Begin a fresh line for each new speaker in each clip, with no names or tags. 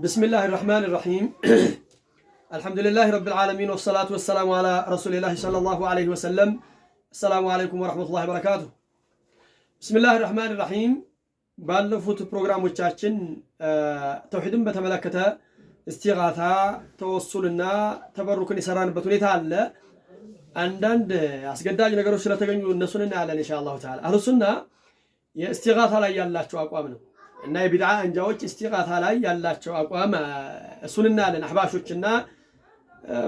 بسم الله الرحمن الرحيم الحمد لله رب العالمين والصلاة والسلام على رسول الله صلى الله عليه وسلم السلام عليكم ورحمة الله وبركاته بسم الله الرحمن الرحيم ባለፉት ፕሮግራሞቻችን ተውሂድን በተመለከተ እስቲጋታ ተወሱልና ተበሩክን ይሰራንበት ሁኔታ አለ። አንዳንድ አስገዳጅ ነገሮች ስለተገኙ እነሱን እናያለን ኢንሻአላሁ ተዓላ። አህሉ ሱና የእስቲጋታ ላይ ያላቸው አቋም ነው እና የቢድዓ አንጃዎች እስቲጋታ ላይ ያላቸው አቋም እሱን እናያለን። አህባሾችና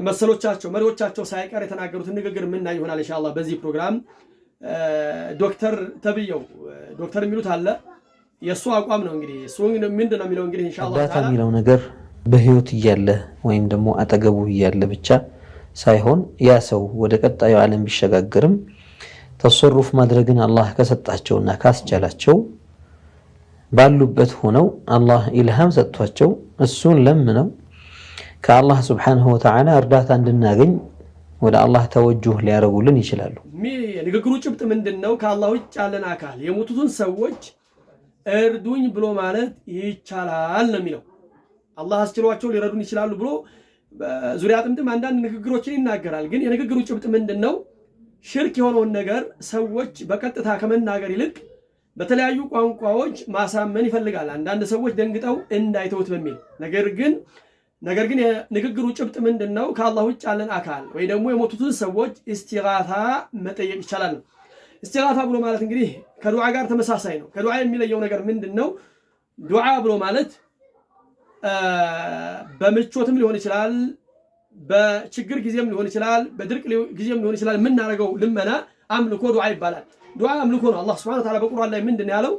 መሰሎቻቸው መሪዎቻቸው ሳይቀር የተናገሩትን ንግግር ምን ይሆናል ኢንሻአላህ በዚህ ፕሮግራም። ዶክተር ተብየው ዶክተር የሚሉት አለ የሱ አቋም ነው። እንግዲህ እሱ ምንድነው የሚለው እንግዲህ ኢንሻአላህ ተዓላ የሚለው ነገር በህይወት እያለ ወይም ደግሞ አጠገቡ እያለ ብቻ ሳይሆን ያ ሰው ወደ ቀጣዩ ዓለም ቢሸጋገርም ተሰሩፍ ማድረግን አላህ ከሰጣቸውና ካስቻላቸው ባሉበት ሆነው አላህ ኢልሃም ሰጥቷቸው እሱን ለምነው ከአላህ Subhanahu Wa Ta'ala እርዳታ እንድናገኝ ወደ አላህ ተወጁህ ሊያረጉልን ይችላሉ። ንግግሩ ጭብጥ ምንድነው? ከአላህ ውጭ ያለን አካል የሞቱትን ሰዎች እርዱኝ ብሎ ማለት ይቻላል ነው የሚለው። አላህ አስችሏቸው ሊረዱን ይችላሉ ብሎ ዙሪያ ጥምጥም አንዳንድ ንግግሮችን ይናገራል። ግን የንግግሩ ጭብጥ ምንድነው? ሽርክ የሆነውን ነገር ሰዎች በቀጥታ ከመናገር ይልቅ በተለያዩ ቋንቋዎች ማሳመን ይፈልጋል። አንዳንድ ሰዎች ደንግጠው እንዳይተውት በሚል ነገር ግን የንግግሩ ጭብጥ ምንድነው? ከአላህ ውጭ ያለን አካል ወይ ደግሞ የሞቱትን ሰዎች እስቲጋታ መጠየቅ ይቻላል። እስቲጋታ ብሎ ማለት እንግዲህ ከዱዓ ጋር ተመሳሳይ ነው። ከዱዓ የሚለየው ነገር ምንድነው? ዱዓ ብሎ ማለት በምቾትም ሊሆን ይችላል፣ በችግር ጊዜም ሊሆን ይችላል፣ በድርቅ ጊዜም ሊሆን ይችላል። የምናደርገው ልመና አምልኮ ዱዓ ይባላል። ዱዓ አምልኮ ነው። አላህ Subhanahu Wa Ta'ala በቁርአን ላይ ምንድን ያለው?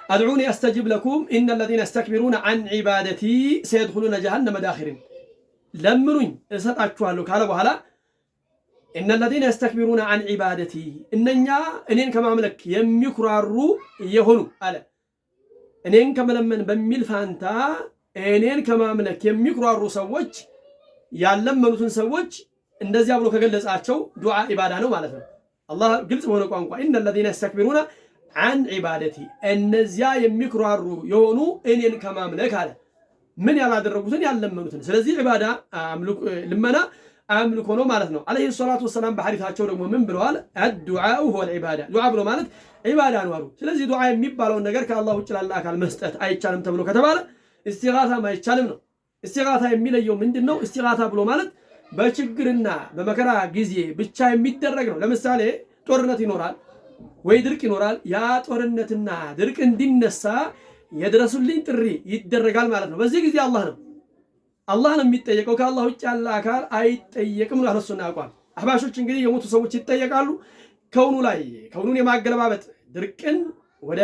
አድዑኒ አስተጂብ ለኩም ኢነ الذين يستكبرون عن عبادتي سيدخلون جهنم داخرين ለምኑኝ እሰጣችኋለሁ ካለ በኋላ ኢነ الذين يستكبرون عن عبادتي እነኛ እኔን ከማምለክ የሚኩራሩ የሆኑ አለ። እኔን ከመለመን በሚል ፋንታ እኔን ከማምለክ የሚኩራሩ ሰዎች ያለመኑትን ሰዎች እንደዚያ ብሎ ከገለጻቸው ዱዓ ኢባዳ ነው ማለት ነው። አላህ ግልጽ በሆነ ቋንቋ ኢነ الذين يستكبرون عن عبادتي እነዚያ የሚኩራሩ የሆኑ እኔን ከማምለክ አለ። ምን ያላደረጉትን ያለመኑትን። ስለዚህ ኢባዳ ልመና አምልኮ ነው ማለት ነው። አለይሂ ሰላቱ ወሰላም በሐዲታቸው ደግሞ ምን ብለዋል? الدعاء هو العباده ዱዓ ብሎ ማለት ኢባዳ ነው አሉ። ስለዚህ ዱዓ የሚባለውን ነገር ከአላህ ውጭ ላለ አካል መስጠት አይቻልም ተብሎ ከተባለ እስቲጋታ አይቻልም ነው። እስቲጋታ የሚለየው ምንድነው? እስቲጋታ ብሎ ማለት በችግርና በመከራ ጊዜ ብቻ የሚደረግ ነው። ለምሳሌ ጦርነት ይኖራል ወይ ድርቅ ይኖራል። ያ ጦርነትና ድርቅ እንዲነሳ የድረሱልኝ ጥሪ ይደረጋል ማለት ነው። በዚህ ጊዜ አላህ ነው የሚጠየቀው። ከአላህ ውጭ ያለ አካል አይጠየቅም ነው አህለሱና አቋም። አህባሾች እንግዲህ የሞቱ ሰዎች ይጠየቃሉ። ከውኑን የማገለባበጥ ድርቅን ወደ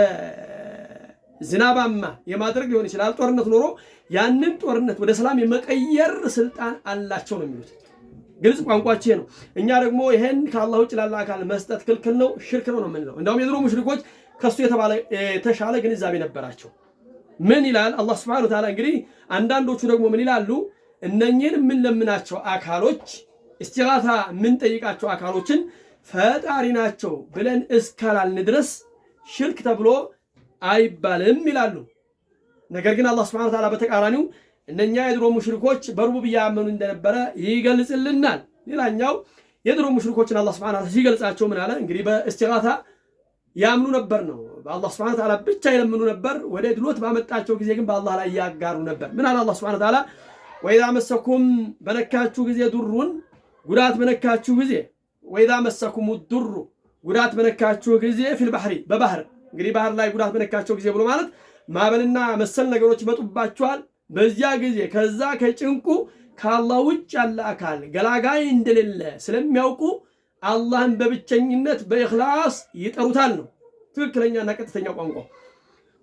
ዝናባማ የማድረግ ሊሆን ይችላል። ጦርነት ኖሮ ያንን ጦርነት ወደ ሰላም የመቀየር ስልጣን አላቸው ነው የሚሉት። ግልጽ ቋንቋቸው ነው። እኛ ደግሞ ይሄን ከአላህ ውጭ ላለ አካል መስጠት ክልክል ነው፣ ሽርክ ነው የምንለው። እንደውም የድሮ ሙሽሪኮች ከሱ የተሻለ ግንዛቤ ነበራቸው። ምን ይላል አላህ Subhanahu Wa Ta'ala? እንግዲህ አንዳንዶቹ ደግሞ ምን ይላሉ? እነኚህን የምንለምናቸው አካሎች እስቲጋታ የምንጠይቃቸው አካሎችን ፈጣሪ ናቸው ብለን እስካላልን ድረስ ሽርክ ተብሎ አይባልም ይላሉ። ነገር ግን አላህ Subhanahu Wa Ta'ala በተቃራኒው እነኛ የድሮ ሙሽሪኮች በሩቡብያ ያመኑ እንደነበረ ይገልጽልናል። ሌላኛው የድሮ ሙሽሪኮችን አላህ Subhanahu Wa Ta'ala ሲገልጻቸው ምን አለ? እንግዲህ በእስቲጋታ ያምኑ ነበር ነው። በአላህ Subhanahu Wa Ta'ala ብቻ ይለምኑ ነበር። ወደ ድሎት ባመጣቸው ጊዜ ግን በአላህ ላይ ያጋሩ ነበር። ምን አለ አላህ Subhanahu Wa Ta'ala? ወኢዛ መሰኩም በነካችሁ ጊዜ ዱሩን ጉዳት በነካችሁ ጊዜ ወኢዛ መሰኩም ዱሩ ጉዳት በነካችሁ ጊዜ ፊል ባህሪ በባህር እንግዲህ ባህር ላይ ጉዳት በነካቸው ጊዜ ብሎ ማለት ማዕበልና መሰል ነገሮች ይመጡባቸዋል። በዚያ ጊዜ ከዛ ከጭንቁ ከአላህ ውጭ ያለ አካል ገላጋይ እንደሌለ ስለሚያውቁ አላህን በብቸኝነት በኢኽላስ ይጠሩታል ነው ትክክለኛና ቀጥተኛ ቋንቋ።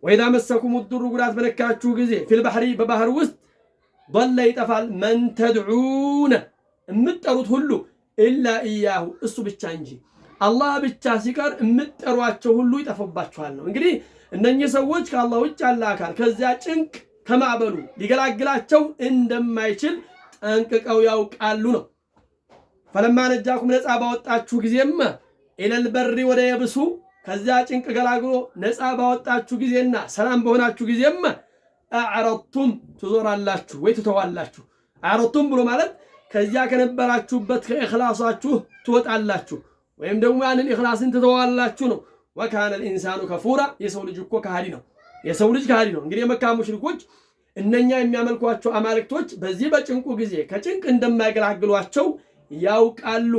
ወኢዛ መሰኩም ዱሩ ጉዳት በነካችሁ ጊዜ ፊል ባህሪ በባህር ውስጥ ضل ይጠፋል መን ተድዑነ የምትጠሩት ሁሉ ኢላ ኢያሁ እሱ ብቻ እንጂ አላህ ብቻ ሲቀር የምትጠሯቸው ሁሉ ይጠፋባችኋል ነው። እንግዲህ እነኚህ ሰዎች ከአላህ ውጭ ያለ አካል ከዚያ ጭንቅ ከማዕበሉ ሊገላግላቸው እንደማይችል ጠንቅቀው ያውቃሉ ነው። ፈለማ ነጃኩም ነፃ ባወጣችሁ ጊዜም ኢለል በሪ ወደ የብሱ ከዚያ ጭንቅ ገላግሎ ነፃ ባወጣችሁ ጊዜና ሰላም በሆናችሁ ጊዜም አዕረድቱም ትዞራላችሁ ወይ ትተዋላችሁ። አዕረድቱም ብሎ ማለት ከዚያ ከነበራችሁበት ከኢኽላሳችሁ ትወጣላችሁ ወይም ደግሞ ያንን ኢኽላስን ትተዋላችሁ ነው። ወካነ ልኢንሳኑ ከፉራ የሰው ልጅ እኮ ከሃዲ ነው። የሰው ልጅ ከሃዲ ነው። እንግዲህ የመካ ሙሽሪኮች እነኛ የሚያመልኳቸው አማልክቶች በዚህ በጭንቁ ጊዜ ከጭንቅ እንደማይገላግሏቸው ያውቃሉ።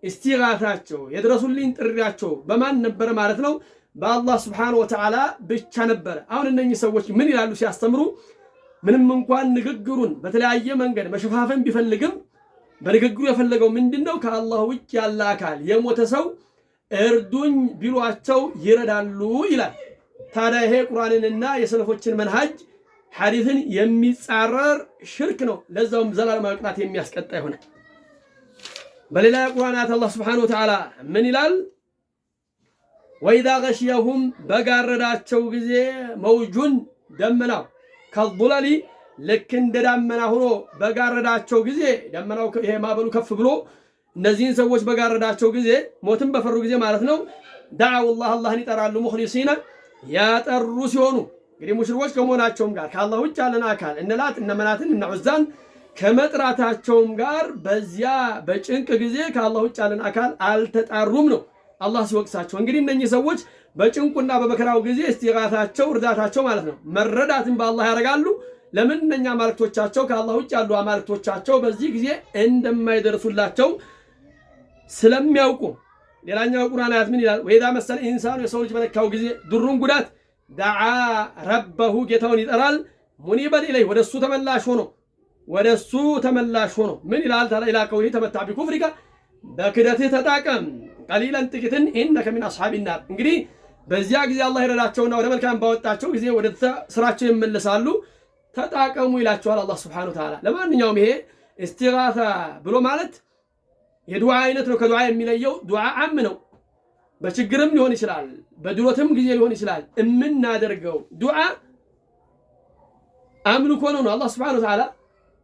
እስቲጋታቸው የድረሱልኝ ጥሪያቸው በማን ነበር ማለት ነው? በአላህ ስብሓነሁ ወተዓላ ብቻ ነበረ። አሁን እነኚህ ሰዎች ምን ይላሉ ሲያስተምሩ? ምንም እንኳን ንግግሩን በተለያየ መንገድ መሸፋፈን ቢፈልግም በንግግሩ የፈለገው ምንድነው? ከአላህ ውጭ ያለ አካል የሞተ ሰው እርዱኝ ቢሏቸው ይረዳሉ ይላል። ታዲያ ይሄ ቁርአንንና የሰለፎችን መንሃጅ ሐዲስን የሚጻረር ሽርክ ነው። ለዛውም ዘላለማዊ ቅጣት የሚያስቀጣ ይሆናል። በሌላ የቁርአን አያት አላህ ስብሓነሁ ወተዓላ ምን ይላል? ወኢዛ ገሽየሁም በጋረዳቸው ጊዜ መውጁን ደመናው ከዙለሊ ልክ እንደ ዳመና ሆኖ በጋረዳቸው ጊዜ ደመናው ይሄ ማዕበሉ ከፍ ብሎ እነዚህን ሰዎች በጋረዳቸው ጊዜ ሞትን በፈሩ ጊዜ ማለት ነው። ዳዓው አላህን ይጠራሉ። ሙኽሊሲና ያጠሩ ሲሆኑ እንግዲህ ሙሽሪኮች ከመሆናቸውም ጋር ከአላህ ውጭ ያለን አካል እነ ላት እነ መናትን እነ ዑዛን ከመጥራታቸውም ጋር በዚያ በጭንቅ ጊዜ ከአላህ ውጭ ያለን አካል አልተጣሩም ነው አላህ ሲወቅሳቸው። እንግዲህ እነኚህ ሰዎች በጭንቁና በመከራው ጊዜ እስቲጋታቸው እርዳታቸው ማለት ነው መረዳትን በአላህ ያደርጋሉ። ለምን? እነኛ አማልክቶቻቸው ከአላህ ውጭ ያሉ አማልክቶቻቸው በዚህ ጊዜ እንደማይደርሱላቸው ስለሚያውቁ። ሌላኛው ቁርአን አያት ምን ይላል? ወኢዛ መሰለ ኢንሳኑ የሰው ልጅ በነካው ጊዜ ዱሩን ጉዳት ደዓ ረበሁ ጌታውን ይጠራል። ሙኒበን ኢለይህ ወደሱ ተመላሽ ሆኖ ምን ይላል? ኢላ ቀውሊሂ ተመታ ቢኩፍሪከ በክደትህ ተጣቀም ቀሊለን ጥቂትን ኢነከ ሚን አስሓቢ ናር። እንግዲህ በዚያ ጊዜ አላህ ይረዳቸውና ወደ መልካም ባወጣቸው ጊዜ ወደ ስራቸው ይመለሳሉ። ተጣቀሙ ይላቸዋል አላህ ሱብሓነሁ ወተዓላ። ለማንኛውም ይሄ እስቲጋሳ ብሎ ማለት የዱዓ አይነት ነው። ከዱዓ የሚለየው ዱዓ ዓም ነው። በችግርም ሊሆን ይችላል፣ በድሎትም ጊዜ ሊሆን ይችላል። የምናደርገው ዱዓ አምልኮ ነው። አላህ ሱብሓነሁ ወተዓላ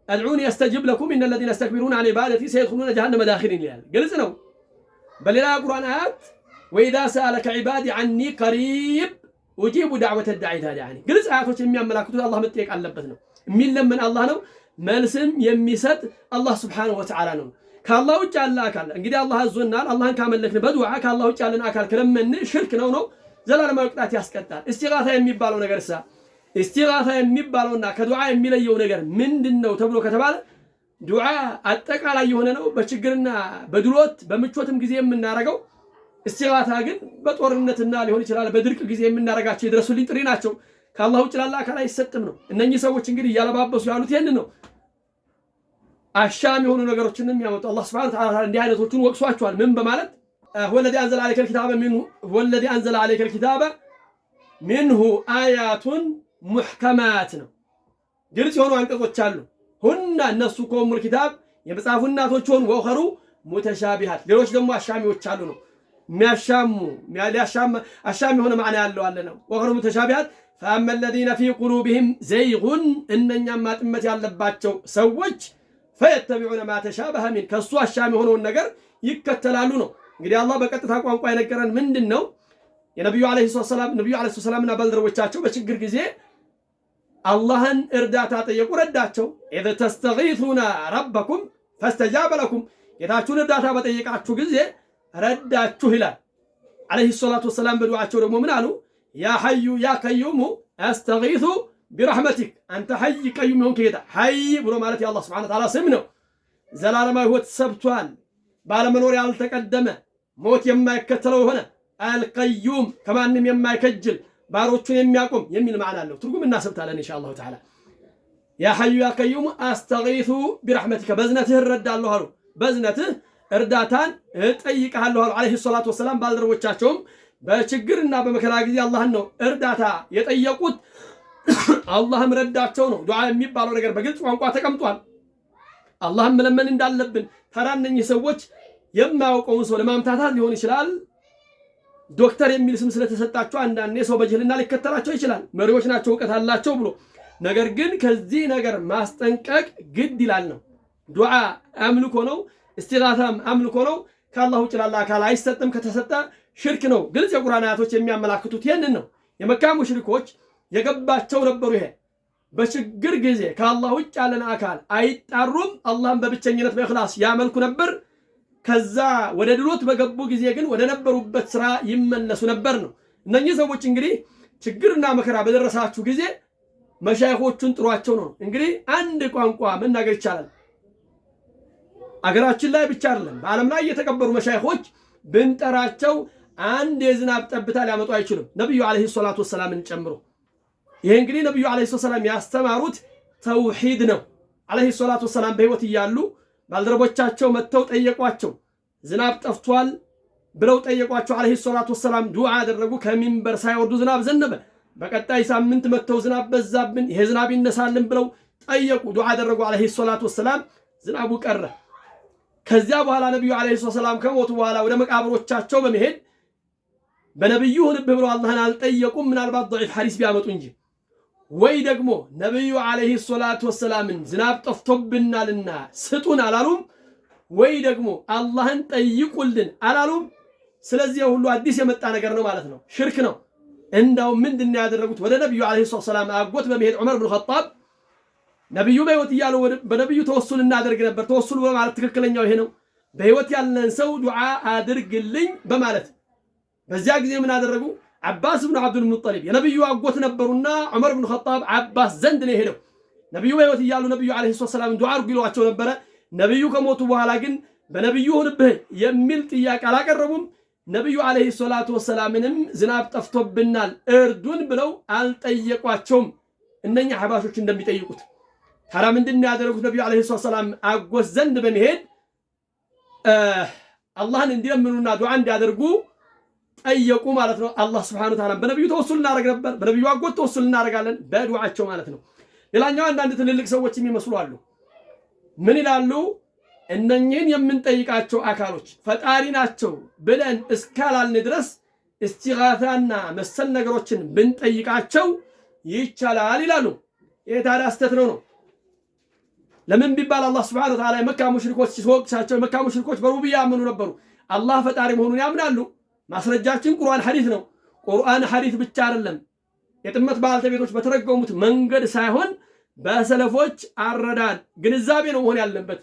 አድዑኒ አስተጅብ ለኩም ኢነ ለዚነ የስተክቢሩነ ዐን ዒባደቲ ሰየድኹሉነ ጀሀነመ ዳኺሪን ይላል። ግልጽ ነው። በሌላ ቁርአን አያት ወኢዛ ሰአለከ ዒባዲ ዐኒ ቀሪብ ኡጂቡ ዳዕወተ ዳዒ ኢዛ ደዓኒ። ግልጽ አያቶች የሚያመላክቱት አላህ መጠየቅ አለበት ነው። የሚለመን አላህ ነው፣ መልስም የሚሰጥ አላህ ሱብሓነሁ ወተዓላ ነው። ከአላህ ውጭ ያለ አካል እንግዲህ አላህ አዞናል። አላህን ካመለክን በዱዓ ከአላህ ውጭ ያለን አካል ከለመን ሽርክ ነው ዘላለማዊ ቅጣት ያስቀጣል። እስቲጋሳ የሚባለው ነገር እስቲጋሳ የሚባለውና ከዱዓ የሚለየው ነገር ምንድነው ተብሎ ከተባለ ዱዓ አጠቃላይ የሆነ ነው። በችግርና በድሎት በምቾትም ጊዜ የምናረገው። እስቲጋሳ ግን በጦርነትና ሊሆን ይችላል በድርቅ ጊዜ የምናረጋቸው የድረሱልኝ ጥሪ ናቸው። ከአላህ ውጭ ላለ አካል አይሰጥም ነው። እነኚህ ሰዎች እንግዲህ እያለባበሱ ያሉት ይሄንን ነው። አሻም የሆኑ ነገሮችን የሚያመጡ አላህ ሱብሓነሁ ወተዓላ እንዲህ አይነቶቹን ወቅሷቸዋል። ምን በማለት ወለዚ አንዘለ ዐለይከል ኪታበ ሚንሁ አያቱን ሙሕከማት ነው። ግልጽ የሆኑ አንቀጾች አሉ። ሁና እነሱ ከኡሙል ኪታብ የመጽሐፉ እናቶች ሆኑ ወኸሩ ሙተሻቢሃት ሌሎች ደግሞ አሻሚዎች አሉ ነው። አሻሚ የሆነ ማዕና ያለው አለ ነው። ወኸሩ ሙተሻቢሃት ፈአመ ለዚነ ፊ ቁሉብሂም ዘይጉን እነኛም ማጥመት ያለባቸው ሰዎች ፈየተቢዑነ ማ ተሻበሀ ሚን ከሱ አሻሚ የሆነውን ነገር ይከተላሉ ነው። እንግዲህ አላህ በቀጥታ ቋንቋ የነገረን ምንድን ነው? የነቢዩ ዓለይሂ ሰላምና ባልደረቦቻቸው በችግር ጊዜ አላህን እርዳታ ጠየቁ፣ ረዳቸው። ኢዝ ተስተጊሱነ ረበኩም ፈስተጃበ ለኩም ጌታችሁን እርዳታ በጠየቃችሁ ጊዜ ረዳችሁ ይላል። ዓለይሂ ሰላቱ ወሰላም በዱዓቸው ደግሞ ምን አሉ? ያ ሐዩ ያ ቀዩሙ አስተጊሱ ቢረሕመቲክ አንተ ሐይ ቀዩም የሆንክ ጌታ። ሐይ ብሎ ማለት የአላህ ሱብሓነሁ ወተዓላ ስም ነው። ዘላለማዊ ሕይወት ሰብቷል፣ ባለመኖር ያልተቀደመ ሞት የማይከተለው የሆነ አልቀዩም ከማንም የማይከጅል ባሮቹን የሚያቆም የሚል ማዕና አለው። ትርጉም እናሰብታለን ኢንሻአላሁ ተዓላ። ያ ሐዩ ያ ቀዩም አስተጊሱ ቢረሕመቲከ በዝነትህ እረዳለሁ አሉ። በዝነትህ እርዳታን እጠይቅሃለሁ አሉ ዓለይሂ ሰላቱ ወሰላም። ባልደረቦቻቸውም በችግርና በመከራ ጊዜ አላህን ነው እርዳታ የጠየቁት። አላህም ረዳቸው ነው። ዱዓ የሚባለው ነገር በግልጽ ቋንቋ ተቀምጧል። አላህም መለመን እንዳለብን። ታዲያ እነኚህ ሰዎች የማያውቀውን ሰው ለማምታታት ሊሆን ይችላል። ዶክተር የሚል ስም ስለተሰጣቸው አንዳንዴ ሰው በጅህልና ሊከተላቸው ይችላል። መሪዎች ናቸው፣ እውቀት አላቸው ብሎ ነገር ግን ከዚህ ነገር ማስጠንቀቅ ግድ ይላል ነው። ዱዓ አምልኮ ነው። እስቲጋሳም አምልኮ ነው። ከአላህ ውጭ ላለ አካል አይሰጥም። ከተሰጠ ሽርክ ነው። ግልጽ የቁርአን አያቶች የሚያመላክቱት ይህንን ነው። የመካ ሙሽሪኮች የገባቸው ነበሩ። ይሄ በችግር ጊዜ ከአላህ ውጭ ያለን አካል አይጣሩም። አላህን በብቸኝነት በእኽላስ ያመልኩ ነበር። ከዛ ወደ ድሎት በገቡ ጊዜ ግን ወደ ነበሩበት ስራ ይመለሱ ነበር ነው። እነኚህ ሰዎች እንግዲህ ችግርና መከራ በደረሳችሁ ጊዜ መሻይኾቹን ጥሯቸው ነው። እንግዲህ አንድ ቋንቋ መናገር ይቻላል። አገራችን ላይ ብቻ አይደለም፣ በዓለም ላይ የተከበሩ መሻይኾች ብንጠራቸው አንድ የዝናብ ጠብታ ሊያመጡ አይችሉም፣ ነብዩ አለይሂ ሰላቱ ወሰላምን ጨምሮ። ይሄ እንግዲህ ነብዩ አለይሂ ሰላም ያስተማሩት ተውሂድ ነው። አለይሂ ሰላቱ ወሰላም በህይወት እያሉ ባልደረቦቻቸው መጥተው ጠየቋቸው። ዝናብ ጠፍቷል ብለው ጠየቋቸው። አለይሂ ሰላቱ ወሰላም ዱዓ አደረጉ። ከሚንበር ሳይወርዱ ዝናብ ዘነበ። በቀጣይ ሳምንት መጥተው ዝናብ በዛብን፣ ይሄ ዝናብ ይነሳልን ብለው ጠየቁ። ዱዓ አደረጉ አለይሂ ሰላቱ ወሰላም፣ ዝናቡ ቀረ። ከዚያ በኋላ ነብዩ አለይሂ ሰላም ከሞቱ በኋላ ወደ መቃብሮቻቸው በመሄድ በነብዩ ሁንብህ ብለው አላህን አልጠየቁም፣ ምናልባት ضعيف ሐዲስ ቢያመጡ እንጂ። ወይ ደግሞ ነብዩ አለይሂ ሰላቱ ወሰላምን ዝናብ ጠፍቶብናልና ስጡን አላሉም፣ ወይ ደግሞ አላህን ጠይቁልን አላሉም። ስለዚህ ሁሉ አዲስ የመጣ ነገር ነው ማለት ነው፣ ሽርክ ነው። እንዳው ምንድነው ያደረጉት? ወደ ነብዩ አለይሂ ሰላም አጎት በመሄድ ዑመር ብን ኸጣብ ነብዩ በህይወት እያሉ በነብዩ ተወሱል እናደርግ ነበር። ተወሱል በማለት ትክክለኛው ይሄ ነው። በህይወት ያለን ሰው ዱዓ አድርግልኝ በማለት በዚያ ጊዜ ምን አደረጉ? አባስ ብን አብዱል ሙጠሊብ የነብዩ አጎት ነበሩና ዑመር ብን ኸጣብ አባስ ዘንድ ነው ሄደው ነብዩ በህይወት እያሉ ነብዩ አለይሂ ሰላም ዱዓ አድርጉ ይሏቸው ነበረ። ነብዩ ከሞቱ በኋላ ግን በነብዩ ሁንብህ የሚል ጥያቄ አላቀረቡም። ነብዩ አለይሂ ሰላቱ ወሰላምንም ዝናብ ጠፍቶብናል እርዱን ብለው አልጠየቋቸውም፣ እነኛ ሐባሾች እንደሚጠይቁት። ታዲያ ምንድነው ያደረጉት? ነብዩ አለይሂ ሰላም አጎት ዘንድ በመሄድ አላህን እንዲለምኑና ዱዓ እንዲያደርጉ ጠየቁ ማለት ነው። አላህ ሱብሓነሁ ወተዓላ በነብዩ ተወሱል እናደርግ ነበር፣ በነብዩ አጎት ተወሱል እናደርጋለን በዱዓቸው ማለት ነው። ሌላኛው አንዳንድ ትልልቅ ሰዎች የሚመስሉ አሉ። ምን ይላሉ? እነኚህን የምንጠይቃቸው አካሎች ፈጣሪ ናቸው ብለን እስካላልን ድረስ እስቲጋታና መሰል ነገሮችን ብንጠይቃቸው ይቻላል ይላሉ። ይሄ ታዲያ ስተት ነው። ለምን ቢባል አላህ ሱብሓነሁ ወተዓላ የመካ ሙሽሪኮች ሲወቅሳቸው፣ የመካ ሙሽሪኮች በሩብያ ያምኑ ነበሩ፣ አላህ ፈጣሪ መሆኑን ያምናሉ። ማስረጃችን ቁርአን ሐዲስ ነው። ቁርአን ሐዲስ ብቻ አይደለም፣ የጥመት ባልተቤቶች በተረገሙት መንገድ ሳይሆን በሰለፎች አረዳድ ግንዛቤ ነው መሆን ያለበት።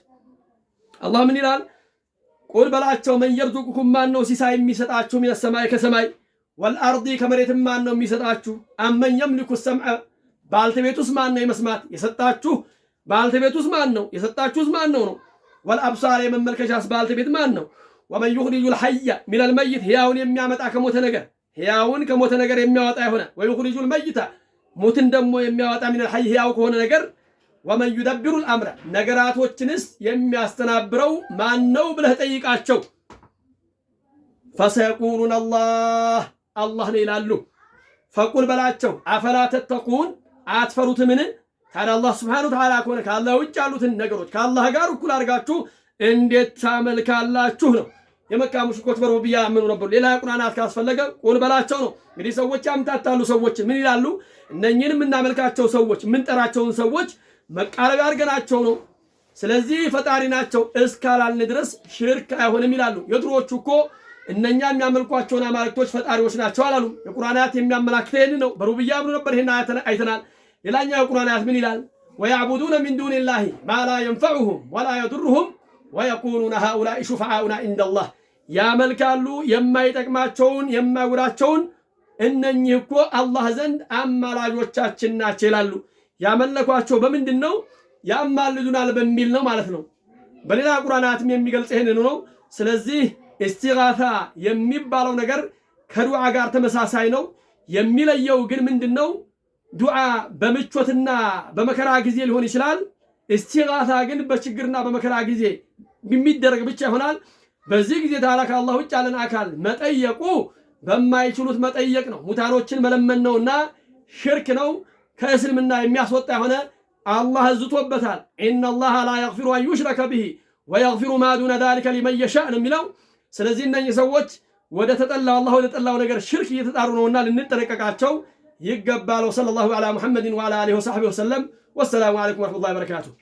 አላህ ምን ይላል? ቁል በላቸው መን የርዙቁኩም ማን ነው ሲሳይ የሚሰጣችሁ ሚነ ሰማይ ከሰማይ ወልአርዲ ከመሬትም ማን ነው የሚሰጣችሁ? አመን የምልኩ ሰምዐ ባልተቤቱስ ማን ነው የመስማት የሰጣችሁ? ባልተቤቱስ ማን ነው የሰጣችሁስ ማን ነው? ወልአብሳር የመመልከቻስ ባልተቤት ማን ነው? ወመን ዩኽሪጁል ሐየ ሚነል መይት ሕያውን የሚያመጣ ከሞተ ነገር ሕያውን ከሞተ ነገር የሚያወጣ የሆነ ወዩኽሪጁል መይተ ሙትን ደግሞ የሚያወጣ ሚነል ሐይ ሕያው ከሆነ ነገር ወመን ዩደብሩል አምረ ነገራቶችንስ የሚያስተናብረው ማን ነው ብለህ ጠይቃቸው። ፈሰየቁሉነ አላህ ነው ይላሉ። ፈቁል በላቸው አፈላ ተተቁን አትፈሩትምን? ታዲያ አላህ ሱብሓነሁ ወተዓላ ከሆነ ከአላህ ውጭ ያሉትን ነገሮች ከአላህ ጋር እኩል አድርጋችሁ እንዴት ታመልካላችሁ ነው። የመካ ሙሽሪኮች በሩብያ ያምኑ ነበሩ። ሌላ ቁርአናት ካስፈለገ ቁል በላቸው ነው። እንግዲህ ሰዎች ያምታታሉ። ሰዎች ምን ይላሉ? እነኚህን የምናመልካቸው ሰዎች የምንጠራቸውን ሰዎች መቃረቢያ አድርገናቸው ነው፣ ስለዚህ ፈጣሪ ናቸው እስካላልን ድረስ ሽርክ አይሆንም ይላሉ። የድሮዎቹ እኮ እነኛ የሚያመልኳቸውን አማልክቶች ፈጣሪዎች ናቸው አላሉ። የቁርአን አያት የሚያመላክተው ይህን ነው። በሩብያ ያምኑ ነበር። ይሄን አይተናል። ሌላኛው የቁርአን አያት ምን ይላል? ወያዕቡዱነ ሚን ዱኒላሂ ማ ላ የንፈዑሁም ወላ የዱሩሁም ወየቁሉነ ሃኡላኢ ሹፈዓኡና ኢንደላህ ያመልካሉ የማይጠቅማቸውን የማይጎዳቸውን እነኚህ እኮ አላህ ዘንድ አማላጆቻችን ናቸው ይላሉ። ያመለኳቸው በምንድን ነው? ያማልዱናል በሚል ነው ማለት ነው። በሌላ ቁርአናትም የሚገልጽ ይህንን ነው። ስለዚህ እስቲጋታ የሚባለው ነገር ከዱዓ ጋር ተመሳሳይ ነው። የሚለየው ግን ምንድን ነው? ዱዓ በምቾትና በመከራ ጊዜ ሊሆን ይችላል። እስቲጋታ ግን በችግርና በመከራ ጊዜ የሚደረግ ብቻ ይሆናል። በዚህ ጊዜ ታዲያ ከአላህ ውጭ ያለን አካል መጠየቁ በማይችሉት መጠየቅ ነው፣ ሙታኖችን መለመን ነውና ሽርክ ነው። ከእስልምና የሚያስወጣ የሆነ አላህ ዝቶበታል። ኢነላሃ ላ የግፊሩ አን ዩሽረከ ቢሂ ወየግፊሩ ማ ዱነ ዛሊከ ሊመን የሻእ ነው የሚለው። ስለዚህ እነኚህ ሰዎች ወደ ተጠላው አላህ ወደ ተጠላው ነገር ሽርክ እየተጣሩ ነውና ልንጠነቀቃቸው ይገባል። ወሰለላሁ ዐላ ሙሐመድን ወዐላ አሊሂ ወሰሕቢሂ ወሰለም። ወሰላሙ ዐለይኩም ወረሕመቱላሂ ወበረካቱሁ።